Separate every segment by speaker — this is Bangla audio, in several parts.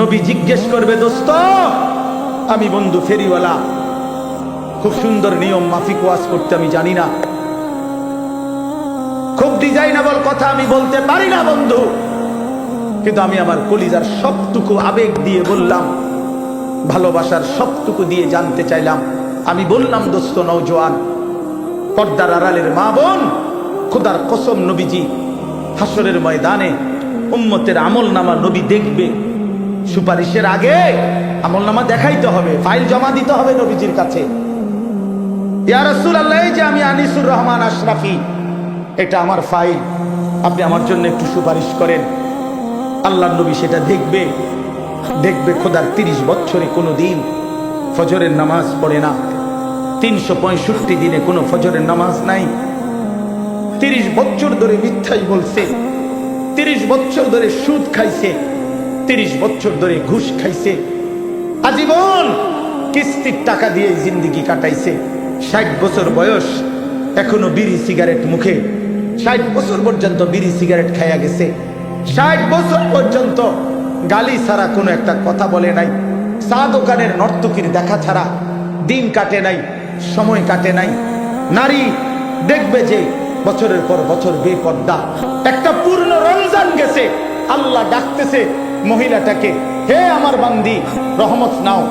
Speaker 1: নবী জিজ্ঞেস করবে, দোস্ত আমি বন্ধু ফেরিওয়ালা, খুব সুন্দর নিয়ম মাফিক ওয়াজ করতে আমি জানি না, খুব ডিজাইনেবল কথা আমি বলতে পারি না বন্ধু, কিন্তু আমি আমার কলিজার সবটুকু আবেগ দিয়ে বললাম, ভালোবাসার সবটুকু দিয়ে জানতে চাইলাম। আমি বললাম, দোস্ত নওজোয়ান, পর্দার আড়ালের মা বোন, খোদার কসম নবীজি হাসরের ময়দানে উম্মতের আমলনামা নবী দেখবে। সুপারিশের আগে আমলনামা দেখাইতে হবে, ফাইল জমা দিতে হবে নবীজির কাছে। ইয়া রাসূলুল্লাহ, এই যে আমি আনিসুর রহমান আশরাফি, এটা আমার ফাইল, আপনি আমার জন্য একটু সুপারিশ করেন। আল্লাহর নবী সেটা দেখবে। দেখবে খোদার 30 বছরে কোনো দিন ফজরের নামাজ পড়ে না, 365 দিনে কোনো ফজরের নামাজ নাই, 30 বছর ধরে মিথ্যাই বলছে, 30 বছর ধরে সুদ খাইছে, 30 বছর ধরে ঘুষ খাইছে, আজীবন কিস্তির টাকা দিয়ে জিন্দেগি কাটাইছে। 60 বছর বয়স, এখনো বিড়ি সিগারেট মুখে, 60 বছর পর্যন্ত বিড়ি সিগারেট খাইয়া গেছে, 60 বছর পর্যন্ত গালি ছাড়া কোনো একটা কথা বলে নাই, চা দোকানের নর্তকীর দেখা ছাড়া দিন কাটে নাই, সময় কাটে নাই। নারী দেখবে যে বছরের পর বছর বেপর্দা, একটা পূর্ণ রমজান গেছে, আল্লাহ ডাকতেছে মহিলাটাকে, হে আমার বান্দি রহমত নাও,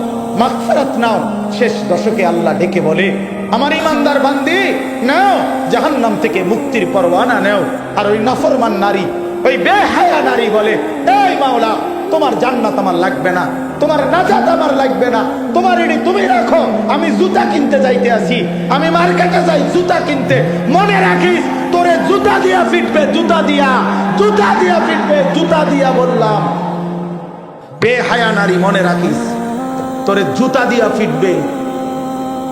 Speaker 1: মাগফিরাত নাও। শেষ দশকে আল্লাহ ডেকে বলে, আমার ইমানদার বান্দি নাও, জাহান্নাম থেকে মুক্তির পরওয়ানা নাও। আর ওই নাফরমান নারী, ওই বেহায়া নারী বলে, এই মাওলা, তোমার জান্নাত আমার লাগবে না, তোমার নাজাত আমার লাগবে না, তোমার এটি তুমি রাখো, আমি জুতা কিনতে যাইতে আসি, আমি মার্কেটে যাই জুতা কিনতে। মনে রাখিস, তোরে জুতা দিয়া ফিটবে, জুতা দিয়া, জুতা দিয়া ফিটবে, জুতা দিয়া বললাম। বেহায়া নারী, মনে রাখিস, তোরে জুতা দিয়া ফিটবে,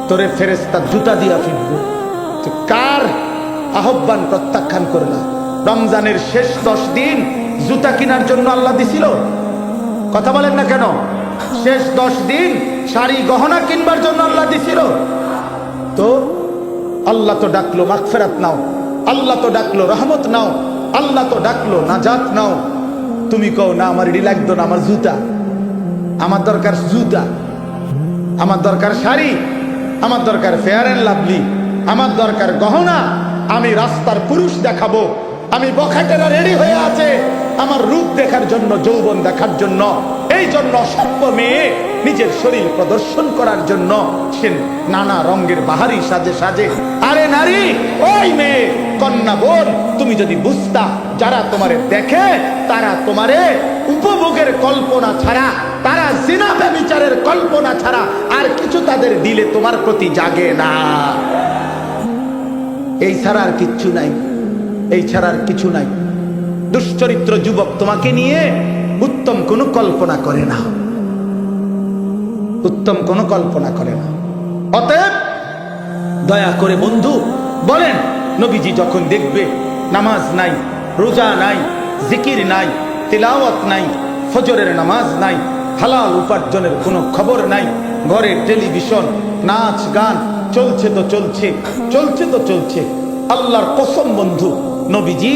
Speaker 1: তোরে ফেরেশতা জুতা দিয়া ফিটবে। কার আহ্বান প্রত্যাখ্যান করলা? রমজানের শেষ 10 দিন জুতা কেনার জন্য আল্লাহ দিছিল? কথা বলেন না কেন? শেষ 10 দিন শাড়ি গহনা কিনবার জন্য আল্লাহ দিছিল? তো আল্লাহ তো ডাকলো মাগফিরাত নাও, আল্লাহ তো ডাকলো রহমত নাও, আল্লাহ তো ডাকলো নাজাত নাও। তুমি কও না, আমার এটি লাগতো না, আমার জুতা, আমার দরকার জুতা, আমার দরকার শাড়ি, আমার দরকার ফেয়ার অ্যান্ড লাভলি, আমার দরকার গহনা, আমি রাস্তার পুরুষ দেখাবো, আমি বখাটেরা রেডি হয়ে আছে আমার রূপ দেখার জন্য, যৌবন দেখার জন্য। এই জন্য সভ্য মেয়ে নিজের শরীর প্রদর্শন করার জন্য সে নানা রঙের বাহারি সাজে সাজে। আরে নারী, ওই মেয়ে, কন্যা বোন, তুমি যদি বুঝতা, যারা তোমারে দেখে তারা তোমারে উপভোগের কল্পনা ছাড়া, তারা জিনা ব্যভিচারের কল্পনা ছাড়া আর কিছু তাদের দিলে তোমার প্রতি জাগে না। এই ছাড়া আর কিচ্ছু নাই, এই ছাড়া আর কিছু নাই। দুশ্চরিত্র যুবক তোমাকে নিয়ে উত্তম কোনো কল্পনা করে না, উত্তম কোনো কল্পনা করে না। অতএব দয়া করে বন্ধু বলেন, নবীজি যখন দেখবে নামাজ নাই, রোজা নাই, জিকির নাই, তিলাওয়াত নাই, ফজরের নামাজ নাই, হালাল উপার্জনের কোনো খবর নাই, ঘরে টেলিভিশন, নাচ গান চলছে তো চলছে, চলছে তো চলছে, আল্লাহর কসম বন্ধু, নবীজি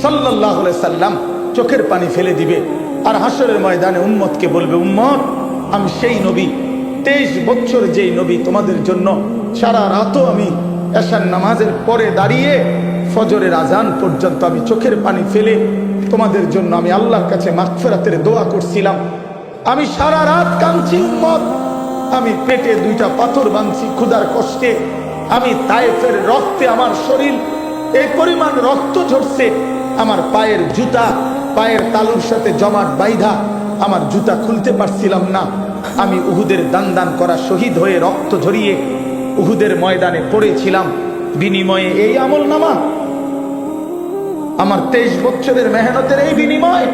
Speaker 1: সাল্লাল্লাহু আলাইহি সাল্লাম চোখের পানি ফেলে দিবে। আর হাসরের ময়দানে উম্মতকে বলবে, উম্মত, আমি সেই নবী, 23 বছর যেই নবী তোমাদের জন্য সারা রাতও আমি এশার নামাজের পরে দাঁড়িয়ে ফজরের আজান পর্যন্ত আমি চোখের পানি ফেলে তোমাদের জন্য আমি আল্লাহর কাছে মাগফিরাতের দোয়া করছিলাম। আমি সারা রাত কাঁদছি উম্মত, আমি পেটে 2টা পাথর বাঁধছি ক্ষুধার কষ্টে, আমি তায়েফের রক্তে আমার শরীর এই পরিমাণ রক্ত ঝরছে, আমার পায়ের জুতা পায়ের তালুর সাথে জমাট বাইধা, আমার জুতা খুলতে পারছিলাম না। আমি উহুদের দান দান করা শহীদ হয়ে রক্ত ঝরিয়ে উহুদের ময়দানে পড়েছিলাম, বিনিময়ে এই আমলনামা, আমার 23 বছরের মেহনতের এই বিনিময়।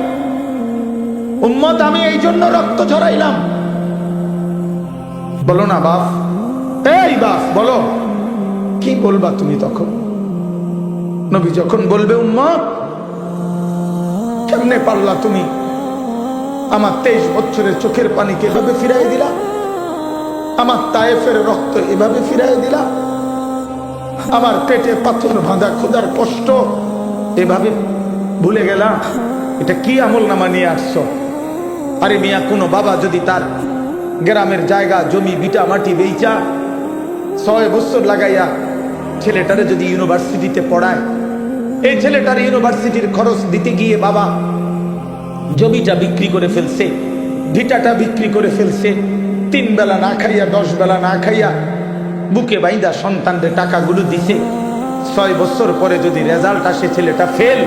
Speaker 1: উম্মত, আমি এই জন্য রক্ত ঝরাইলাম। বলো না বাপ, এই বাপ বলো, কি বলবা তুমি তখন? নবী যখন বলবে, উম্মত, কেমনে পারলা তুমি আমার 23 বছরের চোখের পানিকে এভাবে ফিরাই দিলা, আমার তায়েফের রক্ত এভাবে ফিরাই দিলা, আমার পেটে পাথর বাঁধা ক্ষুধার কষ্ট এভাবে ভুলে গেলাম? এটা কি আমল নামা নিয়ে আসছো? আরে মিয়া, কোনো বাবা যদি তার গ্রামের জায়গা জমি ভিটা মাটি বেচা 6 বছর লাগাইয়া ছেলেটারে যদি ইউনিভার্সিটিতে পড়ায়, এই ছেলেটার ইউনিভার্সিটির খরচ দিতে গিয়ে বাবা জমিটা বিক্রি করে ফেলছে, ভিটাটা বিক্রি করে ফেলছে, 3 বেলা না খাইয়া 10 বেলা না খাইয়া বুকে বাইদা সন্তানদের টাকাগুলো দিছে। 6 বছর পরে যদি রেজাল্ট আসে ছেলেটা ফেল,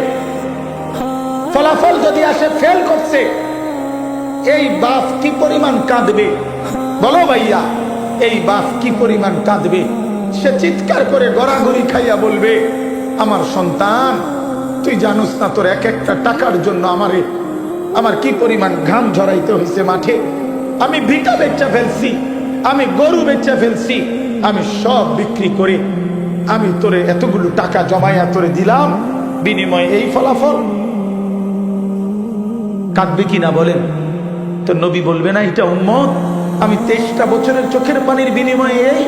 Speaker 1: ফলাফল যদি আসে ফেল করছে, এই বাপ কি পরিমাণ কাঁদবে বলো ভাইয়া? এই বাপ কি পরিমাণ কাঁদবে? সে চিৎকার করে গড়াগড়ি খাইয়া বলবে, আমার সন্তান, তুই জানোস না তোর এক একটা টাকার জন্য আমার কি পরিমাণ ঘাম ঝরাইতে হয়েছে মাঠে। আমি ভিটা বেচা ফেলছি, আমি গরু বেচা ফেলছি, আমি সব বিক্রি করে আমি তোরে এতগুলো টাকা জমাইয়া তোরে দিলাম, বিনিময়ে এই ফলাফল। কাঁদবে কিনা বলেন? তো নবী বলবে না এটা উম্মত, আমি 23টা বছরের চোখের পানির বিনিময়ে এই,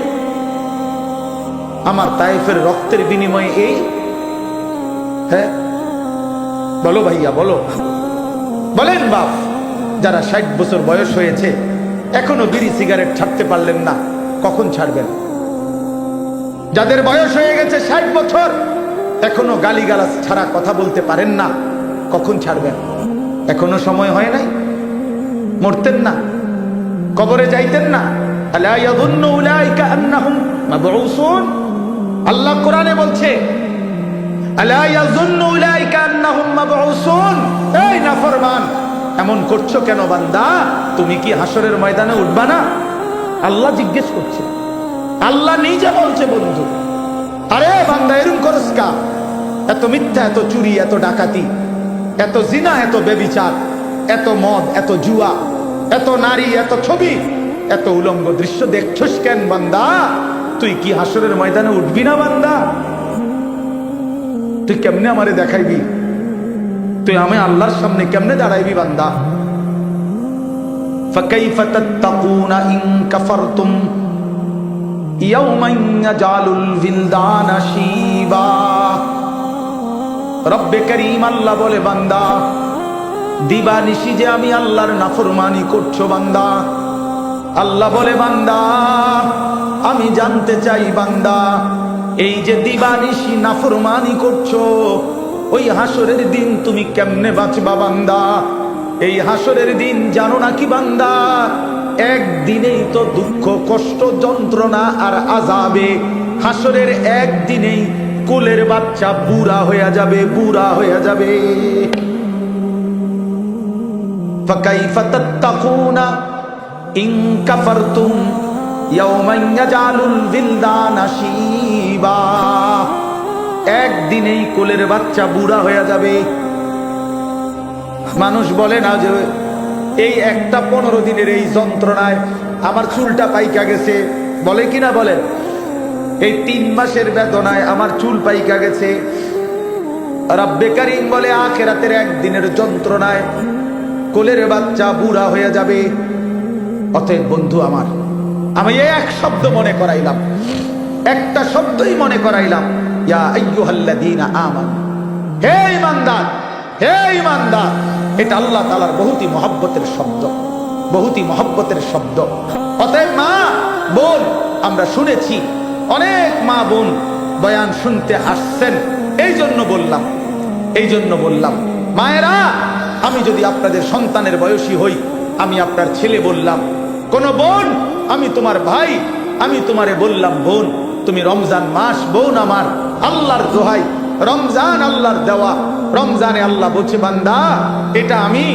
Speaker 1: আমার তায়েফের রক্তের বিনিময়ে এই? হ্যাঁ বলো ভাইয়া, বলো, বলেন বাপ, যারা 60 বছর বয়স হয়েছে এখনো বিড়ি সিগারেট ছাড়তে পারলেন না, কখন ছাড়বেন? যাদের বয়স হয়ে গেছে 60 বছর এখনো গালিগালাজ ছাড়া কথা বলতে পারেন না, কখন ছাড়বেন? এখনো সময় হয় নাই? মরতেন না? কবরে যাইতেন না? আলা ইয়াযুন্নু উলাইকা আন্নাহুম মাবউসুন। আল্লাহ কোরআনে বলছে, আলা ইয়াযুন্নু উলাইকা আন্নাহুম মাবউসুন। এই নাফরমান, এমন করছো কেন বান্দা? তুমি কি হাসরের ময়দানে উঠবা না? আল্লাহ জিজ্ঞেস করছে, আল্লাহ নিজে বলছে বন্ধু, আরে বান্দা এরকম করস কা? এত মিথ্যা, এত চুরি, এত ডাকাতি, এত জিনা, এত বেবিচার, এত মদ, এত জুয়া, এত নারী, এত ছবি, এত উলঙ্গ দৃশ্য দেখছস কেন বান্দা? তুই কি হাসরের ময়দানে উঠবি না বান্দা? তুই কেমনে আমারে দেখাইবি? তুই আমি আল্লাহর সামনে কেমনে দাঁড়াইবি বান্দা? ফাকাইফা তাত্তাকুনা ইন কাফারতুম ইয়াওমান ইয়াজালুল বিলদানা শিবা। রব্বে করিম আল্লাহ বলে, বান্দা দিবানিশি যে আমি আল্লাহর নাফরমানি করছো বান্দা। আল্লাহ বলে, বান্দা আমি জানতে চাই বান্দা, এই যে দিবানিশি নাফরমানি করছো, ওই হাসরের দিন তুমি কেমনে বাঁচবা বান্দা? এই হাসরের দিন জানো নাকি বান্দা? একদিনেই তো দুঃখ, কষ্ট, যন্ত্রণা আর আযাবে। হাসরের একদিনেই কোলের বাচ্চা বুড়া হয়ে যাবে, বুড়া হয়ে যাবে। ফাকাইফা তাত্তাকুনা ইন কাফারতুম ইয়াওমান ইয়াজালুল বিলদানা শিবা। একদিনেই কোলের বাচ্চা বুড়া হয়ে যাবে। মানুষ বলে না যে এই একটা 15 দিনের এই যন্ত্রণায় আমার চুলটা পাইকা গেছে, বলে কিনা বলে? এই 3 মাসের বেদনায় আমার চুল পাইকা গেছে। রব্বে করিম বলে, আখিরাতের একদিনের যন্ত্রণায় কোলের বাচ্চা বুড়া হয়ে যাবে। অতএব বন্ধু আমার, আমি এক শব্দ মনে করাইলাম, একটা শব্দই মনে করাইলাম, ইয়া আইয়ুহাল্লাযীনা আমানু, হে ঈমানদার, হে ঈমানদার। এটা আল্লাহ তাআলার বহুতই মহব্বতের শব্দ, বহুতই মহব্বতের শব্দ। অতএব মা বোন, আমরা শুনেছি অনেক মা বোন বয়ান শুনতে আসছেন, এই জন্য বললাম মায়েরা, আমি যদি আপনাদের সন্তানের বয়সী হই, আমি আপনার ছেলে বললাম, কোন বোন আমি তোমার ভাই, আমি তোমারে বললাম বোন, তুমি রমজান মাস বোন আমার, আল্লাহর দোহাই, রমজান আল্লাহর দেওয়া। রমজানে আল্লাহ বলছে, বান্দা এটা আমি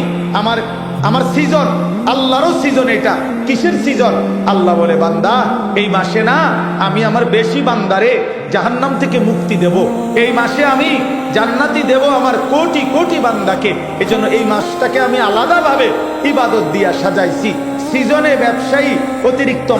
Speaker 1: আমার সিজন, আল্লাহরও সিজন। এটা কিসের সিজন? আল্লাহ বলে, বান্দা এই মাসে না আমি আমার বেশি বান্দারে জাহান্নাম থেকে মুক্তি দেব, এই মাসে আমি জান্নাতি দেব আমার কোটি কোটি বান্দাকে। এজন্য এই মাসটাকে আমি আলাদাভাবে ইবাদত দিয়া সাজাইছি। সিজনে ব্যবসায়ী অতিরিক্ত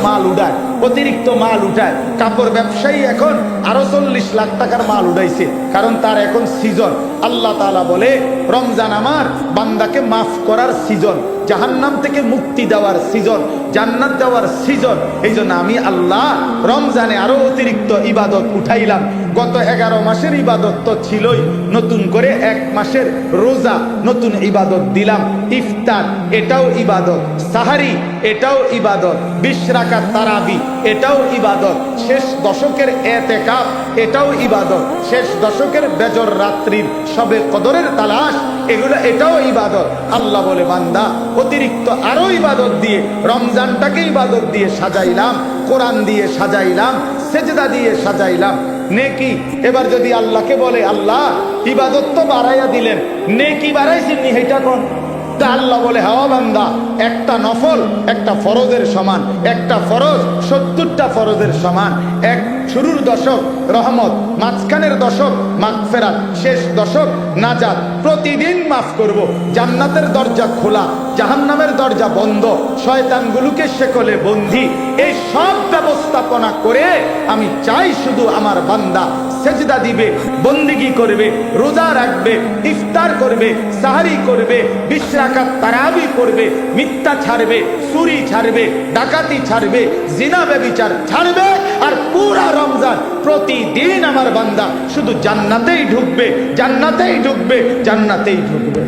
Speaker 1: মাল উঠায়, কাপড় ব্যবসায়ী এখন আরো 40 লাখ টাকার মাল উঠাইছে, কারণ তার এখন সিজন। আল্লাহ তাআলা বলে, রমজান আমার বান্দাকে মাফ করার সিজন, জাহান্নাম থেকে মুক্তি দেওয়ার সিজন, জান্নাত দেওয়ার সিজন। এই জন্য আমি আল্লাহ রমজানে আরো অতিরিক্ত ইবাদত উঠাইলাম। গত 11 মাসের ইবাদত তো ছিলই, নতুন করে 1 মাসের রোজা নতুন ইবাদত দিলাম। ইফতার এটাও ইবাদত, সাহারি এটাও ইবাদত, 20 রাকাত তারাবি এটাও ইবাদত, শেষ দশকের এতেকাফ এটাও ইবাদত, শেষ দশকের বেজর রাত্রির সবে কদরের তালাশ এটাও ইবাদত। আল্লাহ বলে বান্দা অতিরিক্ত আরো ইবাদত দিয়ে রমজানটাকে ইবাদত দিয়ে সাজাইলাম, কোরআন দিয়ে সাজাইলাম, সেজদা দিয়ে সাজাইলাম। নেকি এবার যদি আল্লাহকে বলে আল্লাহ ইবাদত তো বাড়াইয়া দিলেন, নেকি বাড়াইছেননি এটা কোন? তা আল্লাহ বলে হ্যাঁ বান্দা, একটা নফল একটা ফরজের সমান, একটা ফরজ 70টা ফরজের সমান। এক শুরুর দশক রহমত, মাঝখানের দশক মাগফিরাত, শেষ দশক নাজাত। প্রতিদিন মাফ করব, জান্নাতের দরজা খোলা, জাহান্নামের দরজা বন্ধ, শয়তানগুলোকে শেকলে বন্দী। এই সব ব্যবস্থাপনা করে আমি চাই শুধু আমার বান্দা সেজদা দিবে, বন্দিগি করবে, রোজা রাখবে, ইফতার করবে, সাহারি করবে, 20 রাকাত তারাবি করবে, মিথ্যা ছাড়বে, চুরি ছাড়বে, ডাকাতি ছাড়বে, জিনা ব্যভিচার ছাড়বে। আর পুরা রমজান প্রতিদিন আমার বান্দা শুধু জান্নাতেই ঢুকবে, জান্নাতেই ঢুকবে, জান্নাতেই ঢুকবে।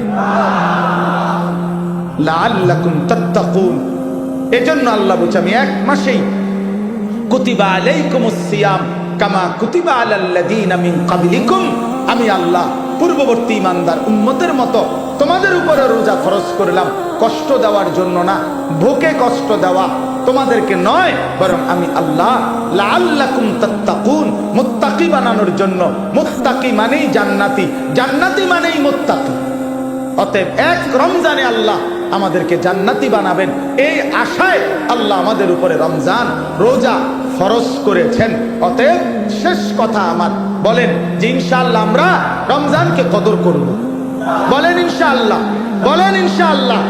Speaker 1: লাআল্লাকুম তাত্তাকুন। এজন্য আল্লাহ বলছে আমি 1 মাসেই কুতিবা আলাইকুমুস সিয়াম কামা কুতিবা আলাল্লাযীনা মিন ক্বাবলিকুম, আমি আল্লাহ পূর্ববর্তী ইমানদার উম্মতের মতো তোমাদের উপরে রোজা ফরজ করলাম, কষ্ট দেওয়ার জন্য না, ভুকে কষ্ট দেওয়া তোমাদেরকে নয়, বরং আমি আল্লাহ লাআল্লাকুম তাত্তাকুন, মুত্তাকি বানানোর জন্য। মুত্তাকি মানেই জান্নাতি, জান্নাতি মানেই মুত্তাকি। অতএব 1 রমজানে আল্লাহ আমাদেরকে জান্নাতি বানাবেন, এই আশায় আল্লাহ আমাদের উপরে রমজান রোজা ফরজ করেছেন। অতএব শেষ কথা আমার, বলেন যে ইনশাআল্লাহ আমরা রমজানকে কদর করব। বলেন ইনশাআল্লাহ, বলেন ইনশাআল্লাহ।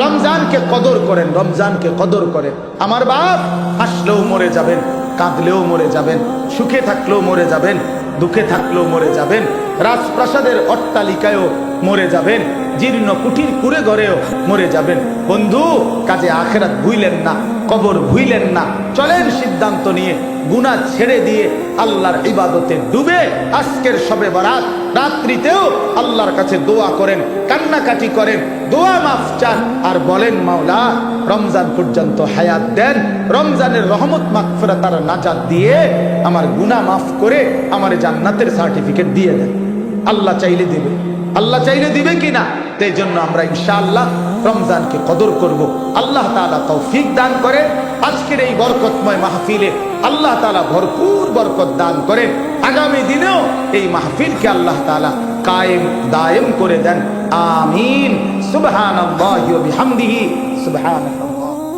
Speaker 1: রমজানকে কদর করেন, রমজানকে কদর করেন। আমার বাপ হাসলেও মরে যাবেন, কাঁদলেও মরে যাবেন, সুখে থাকলেও মরে যাবেন, দুঃখে থাকলেও মরে যাবেন, রাজপ্রাসাদের অট্টালিকায়ও মরে যাবেন, জীর্ণ কুঠির কুড়ে ঘরেও মরে যাবেন। বন্ধু কাজে আখেরাত ভুইলেন না, কবর ভুইলেন না। চলেন সিদ্ধান্ত নিয়ে গুনাহ ছেড়ে দিয়ে আল্লাহর ইবাদতে ডুবে আজকের শবে বরাত রাত্রিতেও আল্লাহর কাছে দোয়া করেন, কান্নাকাটি করেন, দোয়া মাফ চান, আর বলেন মাওলা রমজান পর্যন্ত হায়াত দেন, রমজানের রহমত মাগফিরাত আর নাজাত দিয়ে আমার গুনাহ মাফ করে আমার জান্নাতের সার্টিফিকেট দিয়ে দেন। আল্লাহ চাইলে দিবে, আল্লাহ চাইলে দিবে কিনা? তাই জন্য আমরা ইনশাআল্লাহ রমজানকে কদর করব। আল্লাহ তাআলা তৌফিক দান করে। আজকের এই বরকতময় মাহফিলে আল্লাহ তাআলা ভরপুর বরকত দান করেন। আগামী দিনেও এই মাহফিলকে আল্লাহ তাআলা কায়েম দায়েম করে দেন। আমিন। সুবহানাল্লাহি ওয়া বিহামদিহি, সুবহানাল্লাহ।